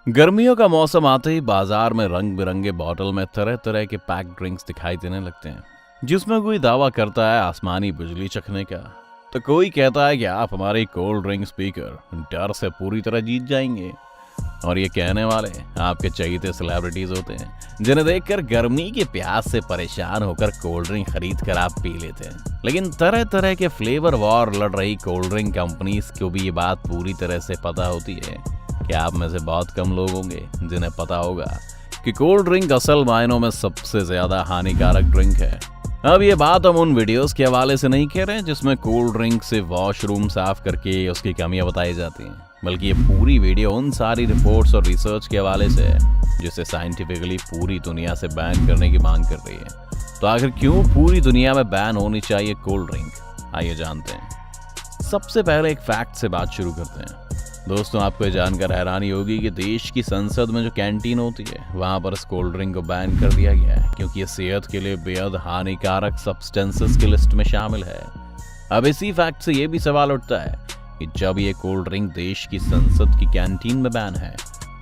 गर्मियों का मौसम आते ही बाजार में रंग बिरंगे बॉटल में तरह तरह के पैक ड्रिंक्स दिखाई देने लगते हैं, जिसमें कोई दावा करता है आसमानी बिजली चखने का, तो कोई कहता है कि आप हमारी कोल्ड ड्रिंक्स पीकर डर से पूरी तरह जीत जाएंगे। और ये कहने वाले आपके चहीते सेलिब्रिटीज होते हैं, जिन्हें देखकर गर्मी की प्यास से परेशान होकर कोल्ड ड्रिंक खरीद कर आप पी लेते हैं। लेकिन तरह तरह के फ्लेवर वॉर लड़ रही कोल्ड ड्रिंक कंपनीज को भी ये बात पूरी तरह से पता होती है कि आप में से बहुत कम लोग होंगे जिन्हें पता होगा कि कोल्ड ड्रिंक असल मायनों में सबसे ज्यादा हानिकारक ड्रिंक है। अब ये बात हम उन वीडियोस के हवाले से नहीं कह रहे हैं जिसमें कोल्ड ड्रिंक से वॉशरूम साफ करके उसकी कमियां बताई जाती हैं, बल्कि ये पूरी वीडियो उन सारी रिपोर्ट्स और रिसर्च के हवाले से है जिसे साइंटिफिकली पूरी दुनिया से बैन करने की मांग कर रही है। तो आखिर क्यों पूरी दुनिया में बैन होनी चाहिए कोल्ड ड्रिंक, आइए जानते हैं। सबसे पहले एक फैक्ट से बात शुरू करते हैं। दोस्तों, आपको ये जानकर हैरानी होगी कि देश की संसद में जो कैंटीन होती है वहां पर इस कोल्ड ड्रिंक को बैन कर दिया गया है, क्योंकि ये सेहत के लिए बेहद हानिकारक सब्सटेंसेस की लिस्ट में शामिल है। अब इसी फैक्ट से ये भी सवाल उठता है कि जब ये कोल्ड ड्रिंक देश की संसद की कैंटीन में बैन है,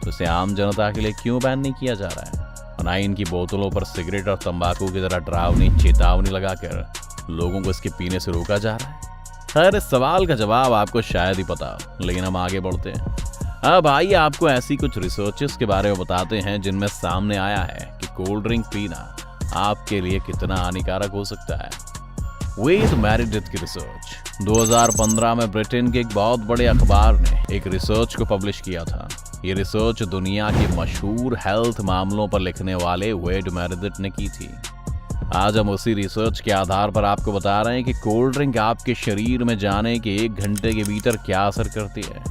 तो इसे आम जनता के लिए क्यों बैन नहीं किया जा रहा है, और ना ही इनकी बोतलों पर सिगरेट और तंबाकू की तरह डरावनी चेतावनी लगाकर लोगों को इसके पीने से रोका जा रहा है। खैर, इस सवाल का जवाब आपको शायद ही पता हो, लेकिन हम आगे बढ़ते हैं। अब आइए आपको ऐसी कुछ रिसर्चेस के बारे में बताते हैं जिनमें सामने आया है कि कोल्ड ड्रिंक पीना आपके लिए कितना हानिकारक हो सकता है। वेद मेरिडिथ की रिसर्च 2015 में ब्रिटेन के एक बहुत बड़े अखबार ने एक रिसर्च को पब्लिश किया था। ये रिसर्च दुनिया के मशहूर हेल्थ मामलों पर लिखने वाले वेड मेरिडिथ ने की थी। आज हम उसी रिसर्च के आधार पर आपको बता रहे हैं कि कोल्ड ड्रिंक आपके शरीर में जाने के 1 घंटे के भीतर क्या असर करती है।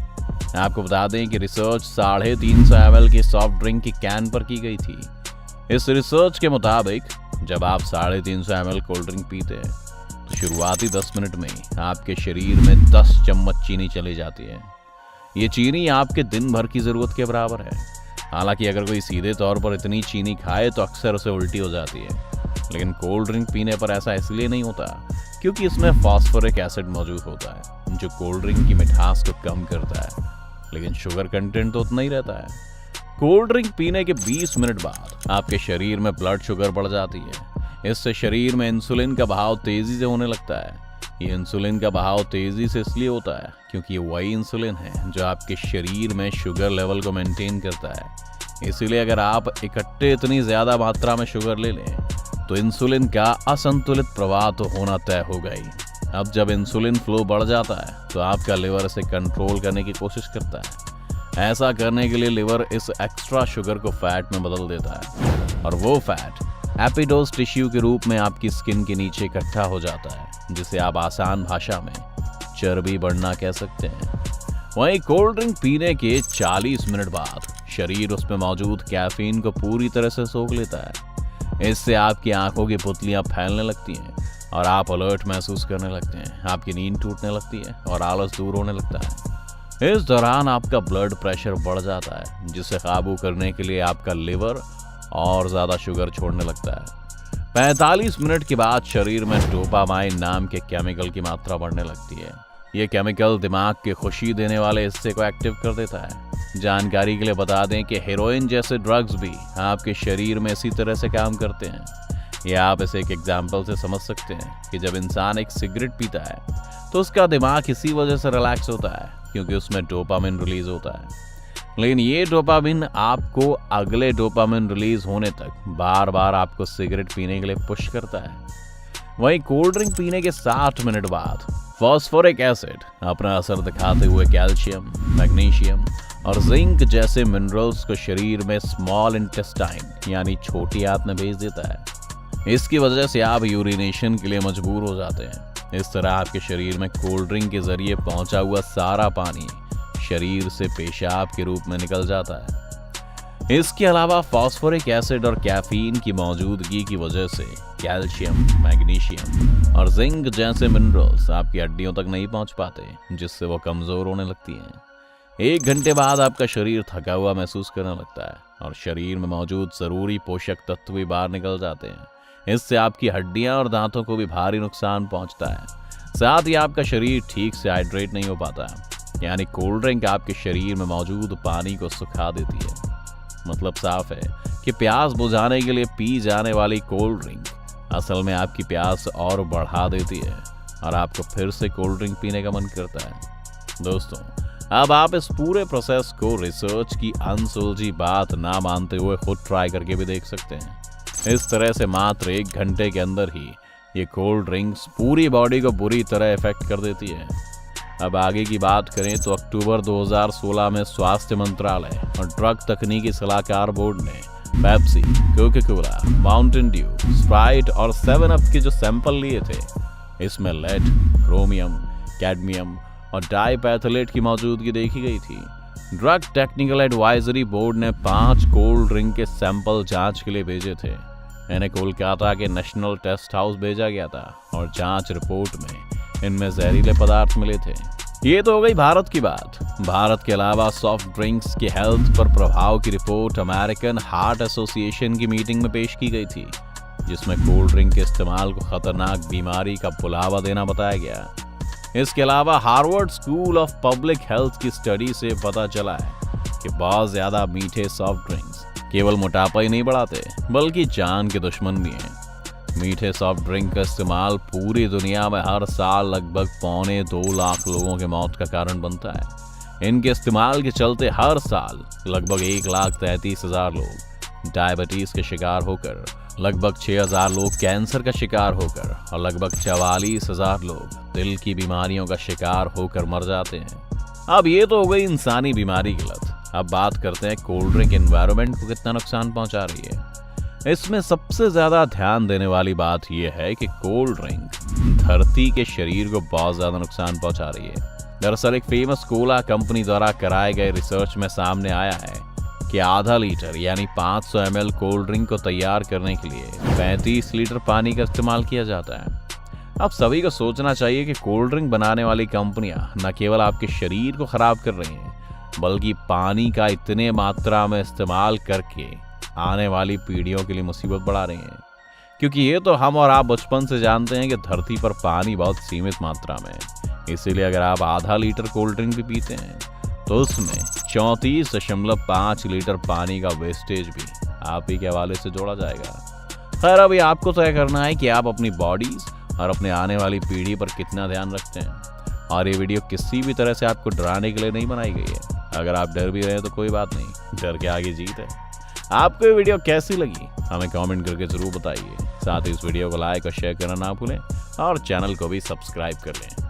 आपको बता दें कि रिसर्च 350 ml की सॉफ्ट ड्रिंक की कैन पर की गई थी। इस रिसर्च के मुताबिक जब आप 350 ml कोल्ड ड्रिंक पीते हैं तो शुरुआती 10 मिनट में आपके शरीर में 10 चम्मच चीनी चली जाती है। ये चीनी आपके दिन भर की जरूरत के बराबर है। हालांकि अगर कोई सीधे तौर पर इतनी चीनी खाए तो अक्सर उसे उल्टी हो जाती है, लेकिन कोल्ड ड्रिंक पीने पर ऐसा इसलिए नहीं होता क्योंकि इसमें फास्फोरिक एसिड मौजूद होता है जो कोल्ड ड्रिंक की मिठास को कम करता है, लेकिन शुगर कंटेंट तो उतना ही रहता है। कोल्ड ड्रिंक पीने के 20 मिनट बाद आपके शरीर में ब्लड शुगर बढ़ जाती है। इससे शरीर में इंसुलिन का बहाव तेजी से होने लगता है। ये इंसुलिन का बहाव तेजी से इसलिए होता है क्योंकि ये वही इंसुलिन है जो आपके शरीर में शुगर लेवल को मेंटेन करता है। इसीलिए अगर आप इकट्ठे इतनी ज्यादा मात्रा में शुगर ले लें तो इंसुलिन का असंतुलित प्रवाह तो होना तय हो गई। अब जब इंसुलिन फ्लो बढ़ जाता है तो आपका लिवर इसे कंट्रोल करने की कोशिश करता है। ऐसा करने के लिए लिवर इस एक्स्ट्रा शुगर को फैट में बदल देता है, और वो फैट एपिडोस टिश्यू के रूप में आपकी स्किन के नीचे इकट्ठा हो जाता है, जिसे आप आसान भाषा में चर्बी बढ़ना कह सकते हैं। वहीं कोल्ड ड्रिंक पीने के 40 मिनट बाद शरीर उसमें मौजूद कैफीन को पूरी तरह से सोख लेता है। इससे आपकी आंखों की पुतलियां फैलने लगती हैं और आप अलर्ट महसूस करने लगते हैं। आपकी नींद टूटने लगती है और आलस दूर होने लगता है। इस दौरान आपका ब्लड प्रेशर बढ़ जाता है, जिसे काबू करने के लिए आपका लिवर और ज्यादा शुगर छोड़ने लगता है। 45 मिनट के बाद शरीर में डोपामाइन नाम के केमिकल की मात्रा बढ़ने लगती है। यह केमिकल दिमाग के खुशी देने वाले हिस्से को एक्टिव कर देता है। जानकारी के लिए बता दें कि हेरोइन जैसे ड्रग्स भी आपके शरीर में इसी तरह से काम करते हैं। यह आप इसे एक एग्जाम्पल से समझ सकते हैं कि जब इंसान एक सिगरेट पीता है तो उसका दिमाग इसी वजह से रिलैक्स होता है क्योंकि उसमें डोपामिन रिलीज होता है। लेकिन ये डोपामिन आपको अगले डोपामिन रिलीज होने तक बार बार आपको सिगरेट पीने के लिए पुश करता है। वहीं कोल्ड ड्रिंक पीने के 60 मिनट बाद फास्फोरिक एसिड अपना असर दिखाते हुए कैल्शियम, मैग्नीशियम और जिंक जैसे मिनरल्स को शरीर में स्मॉल इंटेस्टाइन यानी छोटी आंत में भेज देता है। इसकी वजह से आप यूरिनेशन के लिए मजबूर हो जाते हैं। इस तरह आपके शरीर में कोल्ड ड्रिंक के जरिए पहुंचा हुआ सारा पानी शरीर से पेशाब के रूप में निकल जाता है। इसके अलावा फास्फोरिक एसिड और कैफीन की मौजूदगी की वजह से कैल्शियम, मैग्नीशियम और जिंक जैसे मिनरल्स आपकी हड्डियों तक नहीं पहुंच पाते, जिससे वो कमजोर होने लगती हैं। 1 घंटे बाद आपका शरीर थका हुआ महसूस करने लगता है और शरीर में मौजूद जरूरी पोषक तत्व भी बाहर निकल जाते हैं। इससे आपकी हड्डियां और दांतों को भी भारी नुकसान पहुंचता है। साथ ही आपका शरीर ठीक से हाइड्रेट नहीं हो पाता। यानी कोल्ड ड्रिंक आपके शरीर में मौजूद पानी को सुखा देती है। मतलब साफ है कि प्यास बुझाने के लिए पी जाने वाली कोल्ड ड्रिंक असल में आपकी प्यास और बढ़ा देती है और आपको फिर से कोल्ड ड्रिंक पीने का मन करता है। दोस्तों, अब आप इस पूरे प्रोसेस को रिसर्च की अनसुलझी बात ना मानते हुए खुद ट्राई करके भी देख सकते हैं। इस तरह से मात्र 1 घंटे के अंदर ही ये कोल्ड ड्रिंक्स पूरी बॉडी को बुरी तरह इफेक्ट कर देती है। अब आगे की बात करें तो अक्टूबर 2016 में स्वास्थ्य मंत्रालय और ड्रग तकनीकी सलाहकार बोर्ड ने Pepsi, Coca Cola, Mountain Dew, Sprite और 7 अप के जो सैंपल लिए थे, इसमें लेड, क्रोमियम, कैडमियम और डाइपैथलेट की मौजूदगी देखी गई थी। ड्रग टेक्निकल एडवाइजरी बोर्ड ने 5 कोल्ड ड्रिंक के सैंपल जांच के लिए भेजे थे। इन्हें कोलकाता के नेशनल टेस्ट हाउस भेजा गया था और जांच रिपोर्ट में इनमें जहरीले पदार्थ मिले थे। ये तो हो गई भारत की बात। भारत के अलावा सॉफ्ट ड्रिंक्स के हेल्थ पर प्रभाव की रिपोर्ट अमेरिकन हार्ट एसोसिएशन की मीटिंग में पेश की गई थी, जिसमें कोल्ड ड्रिंक के इस्तेमाल को खतरनाक बीमारी का बुलावा देना बताया गया। इसके अलावा Harvard school of public health की स्टडी से पता चला है कि बहुत ज्यादा मीठे सॉफ्ट ड्रिंक्स केवल मोटापा ही नहीं बढ़ाते बल्कि जान के दुश्मन भी हैं। मीठे सॉफ्ट ड्रिंक का इस्तेमाल पूरी दुनिया में हर साल लगभग 2.25 लाख लोगों के मौत का कारण बनता है। इनके इस्तेमाल के चलते हर साल लगभग 1,33,000 लोग डायबिटीज के शिकार होकर, लगभग 6,000 लोग कैंसर का शिकार होकर और लगभग 44,000 लोग दिल की बीमारियों का शिकार होकर मर जाते हैं। अब ये तो हो गई इंसानी बीमारी की लत। अब बात करते हैं कोल्ड ड्रिंक एनवायरनमेंट को कितना नुकसान पहुंचा रही है। इसमें सबसे ज्यादा ध्यान देने वाली बात यह है कि कोल्ड ड्रिंक धरती के शरीर को बहुत ज्यादा नुकसान पहुंचा रही है। दरअसल एक फेमस कोला कंपनी द्वारा कराए गए रिसर्च में सामने आया है कि आधा लीटर यानी 500 ml कोल्ड ड्रिंक को तैयार करने के लिए 35 लीटर पानी का इस्तेमाल किया जाता है। अब सभी को सोचना चाहिए कि कोल्ड ड्रिंक बनाने वाली कंपनियां न केवल आपके शरीर को खराब कर रही हैं बल्कि पानी का इतने मात्रा में इस्तेमाल करके आने वाली पीढ़ियों के लिए मुसीबत बढ़ा रही हैं। क्योंकि ये तो हम और आप बचपन से जानते हैं कि धरती पर पानी बहुत सीमित मात्रा में है। इसीलिए अगर आप आधा लीटर कोल्ड ड्रिंक भी पीते हैं तो उसमें 34.5 लीटर पानी का वेस्टेज भी आप ही के हवाले से जोड़ा जाएगा। खैर, अभी आपको तय करना है कि आप अपनी बॉडीज और अपने आने वाली पीढ़ी पर कितना ध्यान रखते हैं। और ये वीडियो किसी भी तरह से आपको डराने के लिए नहीं बनाई गई है। अगर आप डर भी रहे हैं तो कोई बात नहीं, डर के आगे जीत है। आपको ये वीडियो कैसी लगी हमें कमेंट करके जरूर बताइए। साथ ही इस वीडियो को लाइक और शेयर करना ना भूलें और चैनल को भी सब्सक्राइब कर लें।